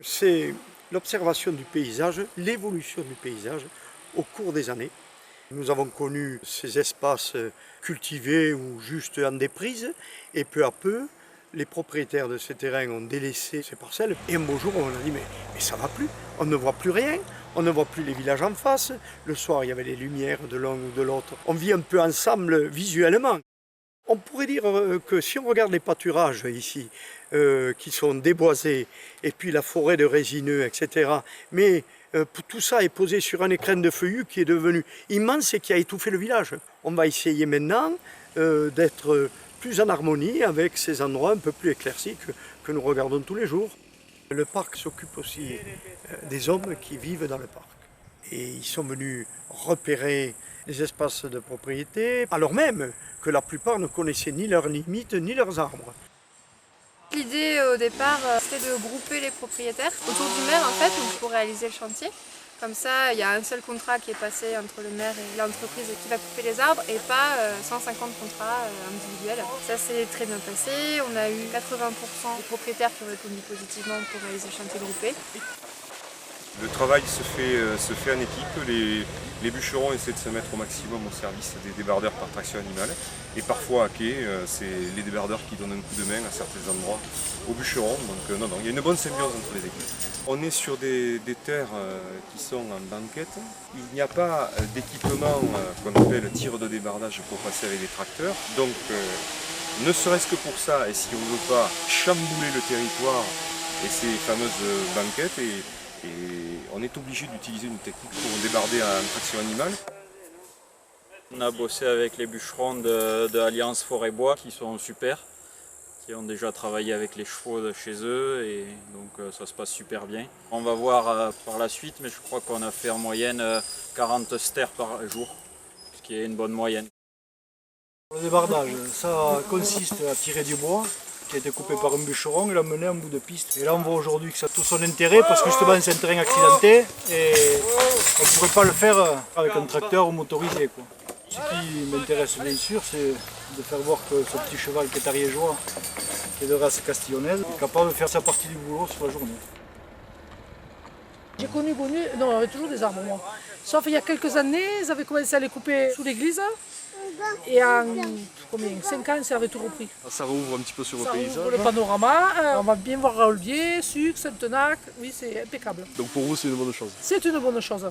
C'est l'observation du paysage, l'évolution du paysage au cours des années. Nous avons connu ces espaces cultivés ou juste en déprise, et peu à peu, les propriétaires de ces terrains ont délaissé ces parcelles. Et un beau jour, on a dit mais ça va plus, on ne voit plus rien, on ne voit plus les villages en face. Le soir, il y avait les lumières de l'un ou de l'autre. On vit un peu ensemble visuellement. On pourrait dire que si on regarde les pâturages ici, qui sont déboisés, et puis la forêt de résineux, etc., mais tout ça est posé sur un écrin de feuillus qui est devenu immense et qui a étouffé le village. On va essayer maintenant d'être plus en harmonie avec ces endroits un peu plus éclaircis que nous regardons tous les jours. Le parc s'occupe aussi des hommes qui vivent dans le parc. Et ils sont venus repérer les espaces de propriété, alors même que la plupart ne connaissaient ni leurs limites ni leurs arbres. L'idée au départ, c'était de grouper les propriétaires autour du maire en fait, pour réaliser le chantier. Comme ça, il y a un seul contrat qui est passé entre le maire et l'entreprise qui va couper les arbres et pas 150 contrats individuels. Ça s'est très bien passé. On a eu 80% des propriétaires qui ont répondu positivement pour réaliser le chantier groupé. Le travail se fait en équipe. Les bûcherons essaient de se mettre au maximum au service des débardeurs par traction animale. Et parfois à quai, c'est les débardeurs qui donnent un coup de main à certains endroits aux bûcherons. Donc non, il y a une bonne symbiose entre les équipes. On est sur des terres qui sont en banquette. Il n'y a pas d'équipement qu'on appelle tir de débardage pour passer avec des tracteurs. Donc ne serait-ce que pour ça, et si on ne veut pas chambouler le territoire et ces fameuses banquettes, et on est obligé d'utiliser une technique pour débarder en traction animale. On a bossé avec les bûcherons de Alliance Forêt Bois qui sont super, qui ont déjà travaillé avec les chevaux de chez eux et donc ça se passe super bien. On va voir par la suite, mais je crois qu'on a fait en moyenne 40 stères par jour, ce qui est une bonne moyenne. Le débardage, ça consiste à tirer du bois qui a été coupé par un bûcheron et l'emmener en bout de piste. Et là on voit aujourd'hui que ça a tout son intérêt parce que justement c'est un terrain accidenté et on ne pourrait pas le faire avec un tracteur ou motorisé, quoi. Ce qui m'intéresse bien sûr, c'est de faire voir que ce petit cheval qui est ariégeois, qui est de race castillonnaise, est capable de faire sa partie du boulot sur la journée. J'ai connu, non, il y avait toujours des arbres moi. Sauf il y a quelques années, ils avaient commencé à les couper sous l'église. Et en 5 ans, ça avait tout repris. Ça rouvre un petit peu sur le Ça paysage. ouvre le panorama, on va bien voir Raoulbier, Suc, Saint-Tenac, oui c'est impeccable. Donc pour vous c'est une bonne chose. C'est une bonne chose.